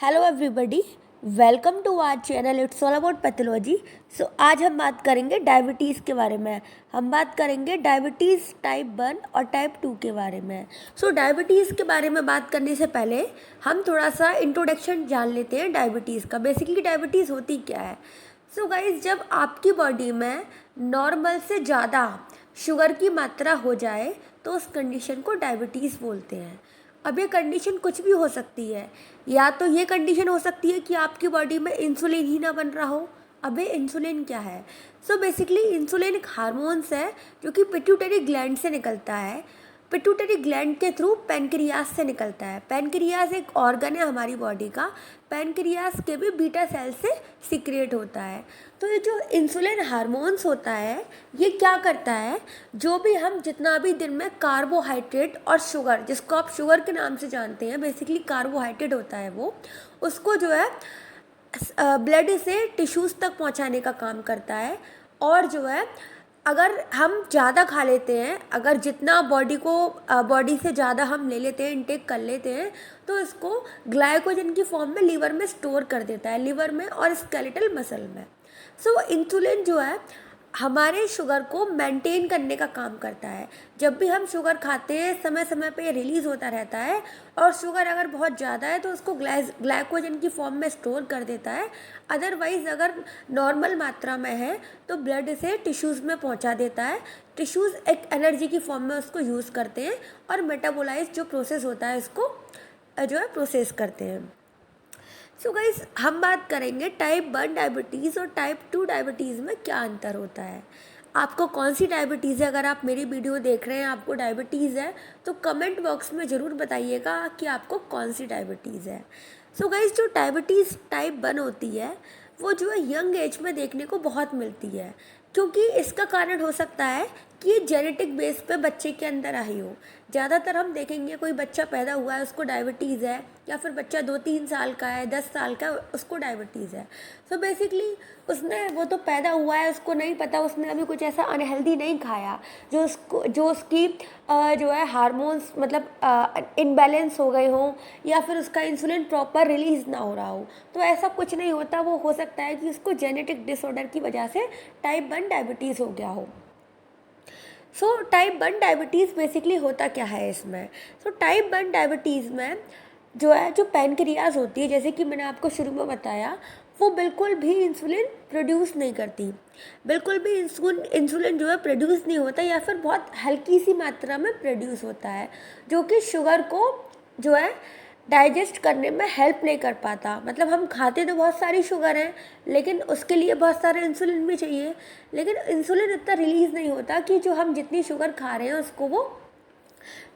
Hello everybody, welcome to our channel it's all about pathology. आज हम बात करेंगे डायबिटीज़ के बारे में। हम बात करेंगे डायबिटीज़ टाइप 1 और टाइप 2 के बारे में। डायबिटीज़ के बारे में बात करने से पहले हम थोड़ा सा इंट्रोडक्शन जान लेते हैं डायबिटीज़ का। बेसिकली डायबिटीज़ होती क्या है? गाइज, जब आपकी बॉडी में नॉर्मल से ज़्यादा शुगर की मात्रा हो जाए तो उस कंडीशन को डायबिटीज़ बोलते हैं। अब ये कंडीशन कुछ भी हो सकती है। या तो ये कंडीशन हो सकती है कि आपकी बॉडी में इंसुलिन ही ना बन रहा हो। अब ये इंसुलिन क्या है? बेसिकली इंसुलिन एक हार्मोन्स है जो कि पिट्यूटरी ग्लैंड से निकलता है। पिट्यूटरी ग्लैंड के थ्रू पैनक्रियास से निकलता है। पैनक्रियास एक ऑर्गन है हमारी बॉडी का। पैनक्रियास के भी बीटा सेल से सीक्रेट होता है। तो ये जो इंसुलिन हार्मोन्स होता है ये क्या करता है, जो भी हम जितना भी दिन में कार्बोहाइड्रेट और शुगर, जिसको आप शुगर के नाम से जानते हैं, बेसिकली कार्बोहाइड्रेट होता है वो, उसको जो है ब्लड से टिश्यूज़ तक पहुंचाने का काम करता है। और जो है अगर हम ज़्यादा खा लेते हैं, अगर जितना बॉडी से ज़्यादा हम ले लेते हैं, इनटेक कर लेते हैं, तो इसको ग्लाइकोजन की फॉर्म में लीवर में स्टोर कर देता है, लीवर में और स्केलेटल मसल में। इंसुलिन जो है हमारे शुगर को मेंटेन करने का काम करता है। जब भी हम शुगर खाते हैं समय समय पे रिलीज़ होता रहता है, और शुगर अगर बहुत ज़्यादा है तो उसको ग्लाइकोजन की फॉर्म में स्टोर कर देता है। अदरवाइज़ अगर नॉर्मल मात्रा में है तो ब्लड से टिश्यूज़ में पहुंचा देता है। टिश्यूज़ एक एनर्जी की फॉर्म में उसको यूज़ करते हैं और मेटाबोलाइज जो प्रोसेस होता है इसको जो है प्रोसेस करते हैं। गाइस, हम बात करेंगे टाइप 1 डायबिटीज़ और टाइप 2 डायबिटीज़ में क्या अंतर होता है। आपको कौन सी डायबिटीज़ है? अगर आप मेरी वीडियो देख रहे हैं, आपको डायबिटीज़ है, तो कमेंट बॉक्स में ज़रूर बताइएगा कि आपको कौन सी डायबिटीज़ है। गाइस, जो डायबिटीज़ टाइप 1 होती है वो जो है यंग एज में देखने को बहुत मिलती है, क्योंकि इसका कारण हो सकता है कि ये जेनेटिक बेस पे बच्चे के अंदर आई हो। ज़्यादातर हम देखेंगे कोई बच्चा पैदा हुआ है उसको डायबिटीज़ है, या फिर बच्चा 2-3 साल का है, 10 साल का है, उसको डायबिटीज़ है। बेसिकली वो तो पैदा हुआ है, उसको नहीं पता, उसने अभी कुछ ऐसा अनहेल्दी नहीं खाया जो उसकी जो है हार्मोन्स मतलब इनबैलेंस हो गए हों, या फिर उसका इंसुलिन प्रॉपर रिलीज़ ना हो रहा हो। तो ऐसा कुछ नहीं होता। वो हो सकता है कि उसको जेनेटिक डिसऑर्डर की वजह से टाइप 1 डायबिटीज़ हो गया हो। टाइप 1 डायबिटीज़ बेसिकली होता क्या है इसमें? टाइप 1 डायबिटीज़ में जो पैनक्रियाज होती है, जैसे कि मैंने आपको शुरू में बताया, वो बिल्कुल भी इंसुलिन प्रोड्यूस नहीं करती। बिल्कुल भी इंसुलिन जो है प्रोड्यूस नहीं होता, या फिर बहुत हल्की सी मात्रा में प्रोड्यूस होता है, जो कि शुगर को जो है डाइजेस्ट करने में हेल्प नहीं कर पाता। मतलब हम खाते तो बहुत सारी शुगर है, लेकिन उसके लिए बहुत सारे इंसुलिन भी चाहिए, लेकिन इंसुलिन इतना रिलीज़ नहीं होता कि जो हम जितनी शुगर खा रहे हैं उसको वो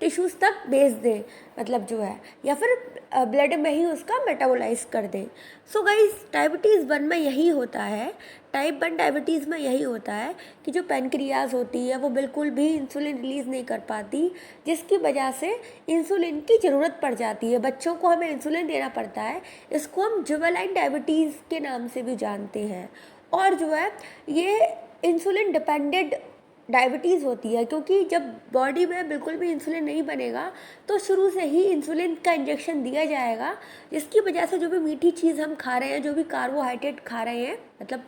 टिश्यूज़ तक भेज दें, मतलब जो है, या फिर ब्लड में ही उसका मेटाबोलाइज कर दें। गाइस, डायबिटीज़ 1 में यही होता है। टाइप 1 डायबिटीज़ में यही होता है कि जो पैनक्रियाज होती है वो बिल्कुल भी इंसुलिन रिलीज़ नहीं कर पाती, जिसकी वजह से इंसुलिन की ज़रूरत पड़ जाती है। बच्चों को हमें इंसुलिन देना पड़ता है। इसको हम जुवेनाइल डायबिटीज़ के नाम से भी जानते हैं। और जो है ये इंसुलिन डिपेंडेंट डायबिटीज़ होती है, क्योंकि जब बॉडी में बिल्कुल भी इंसुलिन नहीं बनेगा तो शुरू से ही इंसुलिन का इंजेक्शन दिया जाएगा, जिसकी वजह से जो भी मीठी चीज़ हम खा रहे हैं, जो भी कार्बोहाइड्रेट खा रहे हैं, मतलब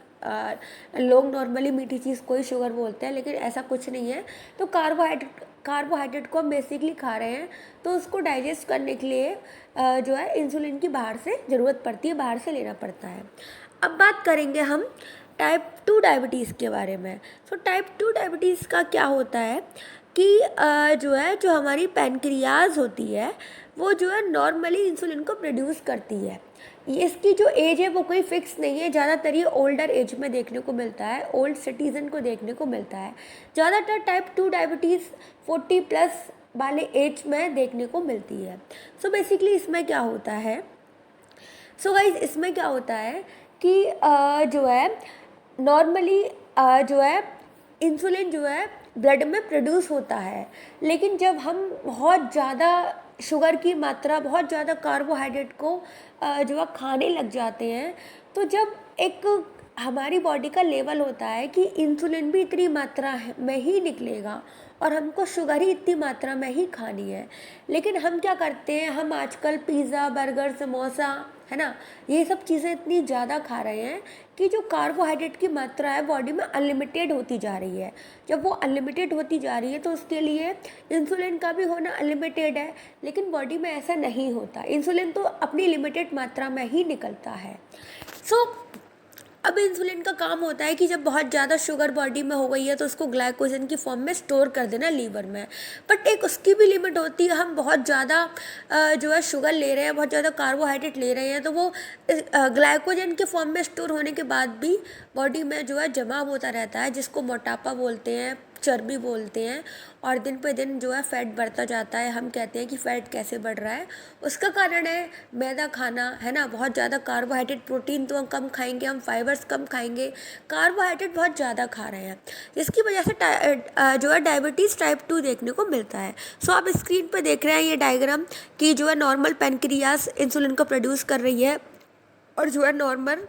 लोग नॉर्मली मीठी चीज़ को ही शुगर बोलते हैं, लेकिन ऐसा कुछ नहीं है। तो कार्बोहाइड्रेट को हम बेसिकली खा रहे हैं, तो उसको डाइजेस्ट करने के लिए जो है इंसुलिन की बाहर से ज़रूरत पड़ती है, बाहर से लेना पड़ता है। अब बात करेंगे हम टाइप 2 डायबिटीज़ के बारे में। टाइप 2 डायबिटीज़ का क्या होता है कि जो हमारी पैनक्रियाज होती है वो जो है नॉर्मली इंसुलिन को प्रोड्यूस करती है। इसकी जो एज है वो कोई फिक्स नहीं है। ज़्यादातर ये ओल्डर एज में देखने को मिलता है, ओल्ड सिटीज़न को देखने को मिलता है। ज़्यादातर टाइप 2 डायबिटीज़ 40+ वाले एज में देखने को मिलती है। बेसिकली इसमें क्या होता है, गाइस, इसमें क्या होता है कि जो है नॉर्मली जो है इंसुलिन जो है ब्लड में प्रोड्यूस होता है, लेकिन जब हम बहुत ज़्यादा शुगर की मात्रा, बहुत ज़्यादा कार्बोहाइड्रेट को जो है खाने लग जाते हैं, तो जब एक हमारी बॉडी का लेवल होता है कि इंसुलिन भी इतनी मात्रा में ही निकलेगा और हमको शुगर ही इतनी मात्रा में ही खानी है। लेकिन हम क्या करते हैं, हम आजकल पिज़्ज़ा, बर्गर, समोसा, है ना, ये सब चीज़ें इतनी ज़्यादा खा रहे हैं कि जो कार्बोहाइड्रेट की मात्रा है बॉडी में अनलिमिटेड होती जा रही है। जब वो अनलिमिटेड होती जा रही है तो उसके लिए इंसुलिन का भी होना अनलिमिटेड है, लेकिन बॉडी में ऐसा नहीं होता। इंसुलिन तो अपनी लिमिटेड मात्रा में ही निकलता है। सो अब इंसुलिन का काम होता है कि जब बहुत ज़्यादा शुगर बॉडी में हो गई है तो उसको ग्लाइकोजन की फॉर्म में स्टोर कर देना लीवर में। बट एक उसकी भी लिमिट होती है। हम बहुत ज़्यादा जो है शुगर ले रहे हैं, बहुत ज़्यादा कार्बोहाइड्रेट ले रहे हैं, तो वो ग्लाइकोजन के फॉर्म में स्टोर होने के बाद भी बॉडी में जो है जमा होता रहता है, जिसको मोटापा बोलते हैं, चर्बी बोलते हैं। और दिन पे दिन जो है फैट बढ़ता जाता है। हम कहते हैं कि फ़ैट कैसे बढ़ रहा है, उसका कारण है मैदा खाना, है ना, बहुत ज़्यादा कार्बोहाइड्रेट। प्रोटीन तो हम कम खाएंगे, हम फाइबर्स कम खाएंगे, कार्बोहाइड्रेट बहुत ज़्यादा खा रहे हैं, जिसकी वजह से जो है डायबिटीज़ टाइप 2 देखने को मिलता है। सो आप स्क्रीन पे देख रहे हैं ये डायग्राम कि जो है नॉर्मल पेनक्रियास इंसुलिन को प्रोड्यूस कर रही है और जो है नॉर्मल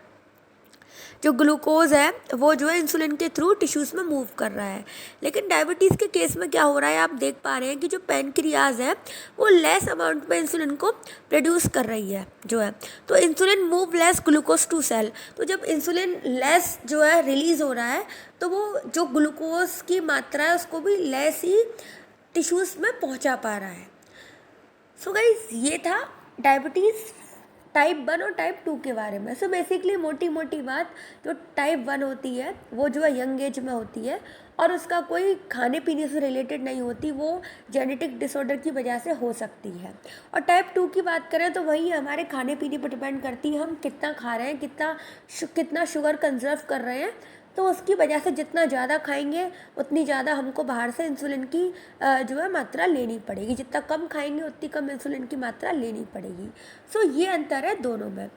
जो ग्लूकोज है वो जो है इंसुलिन के थ्रू टिश्यूज़ में मूव कर रहा है। लेकिन डायबिटीज़ के केस में क्या हो रहा है, आप देख पा रहे हैं कि जो पेनक्रियाज है वो लेस अमाउंट में इंसुलिन को प्रोड्यूस कर रही है जो है। तो insulin move less glucose to cell. तो जब इंसुलिन लेस जो है रिलीज़ हो रहा है तो वो जो ग्लूकोज की मात्रा है उसको भी लेस ही टिश्यूज़ में पहुंचा पा रहा है। सो गाइस, ये था डायबिटीज़ टाइप 1 और टाइप 2 के बारे में। सो बेसिकली मोटी मोटी बात, जो टाइप 1 होती है वो जो है यंग एज में होती है और उसका कोई खाने पीने से रिलेटेड नहीं होती, वो जेनेटिक डिसऑर्डर की वजह से हो सकती है। और टाइप 2 की बात करें तो वही हमारे खाने पीने पर डिपेंड करती है, हम कितना खा रहे हैं, कितना शुगर कंजर्व कर रहे हैं। तो उसकी वजह से जितना ज़्यादा खाएंगे उतनी ज़्यादा हमको बाहर से इंसुलिन की जो है मात्रा लेनी पड़ेगी, जितना कम खाएंगे उतनी कम इंसुलिन की मात्रा लेनी पड़ेगी। सो ये अंतर है दोनों में।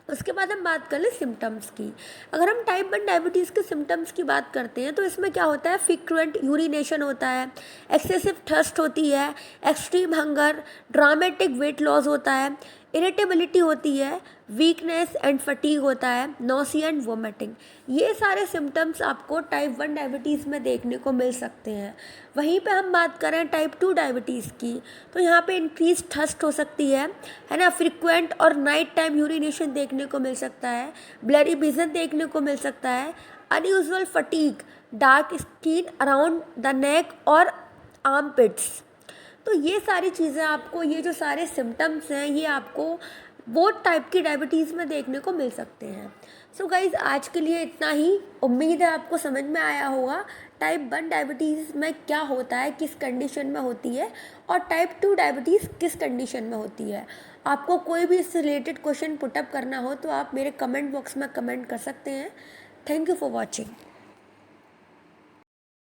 उसके बाद हम बात कर लें सिम्टम्स की। अगर हम टाइप 1 डायबिटीज़ के सिम्टम्स की बात करते हैं तो इसमें क्या होता है, फ्रीक्वेंट यूरिनेशन होता है, एक्सेसिव थर्स्ट होती है, extreme hunger, dramatic weight loss होता है, इरिटेबिलिटी होती है, वीकनेस एंड फटीग होता है, नोसिया एंड वोमिटिंग। ये सारे सिम्टम्स आपको टाइप 1 डायबिटीज़ में देखने को मिल सकते हैं। वहीं पे हम बात करें टाइप 2 डायबिटीज़ की तो यहाँ पे इंक्रीज थर्स्ट हो सकती है ना, फ्रीक्वेंट और नाइट टाइम यूरिनेशन देखने को मिल सकता है, ब्लरी विजन देखने को मिल सकता है, unusual fatigue, dark skin around the neck और आर्म पिट्स। तो ये सारी चीज़ें आपको, ये जो सारे सिम्टम्स हैं, ये आपको वो टाइप की डायबिटीज़ में देखने को मिल सकते हैं। सो गाइज़, आज के लिए इतना ही। उम्मीद है आपको समझ में आया होगा टाइप 1 डायबिटीज़ में क्या होता है, किस कंडीशन में होती है, और टाइप 2 डायबिटीज़ किस कंडीशन में होती है। आपको कोई भी इससे रिलेटेड क्वेश्चन पुटअप करना हो तो आप मेरे कमेंट बॉक्स में कमेंट कर सकते हैं। Thank you for watching.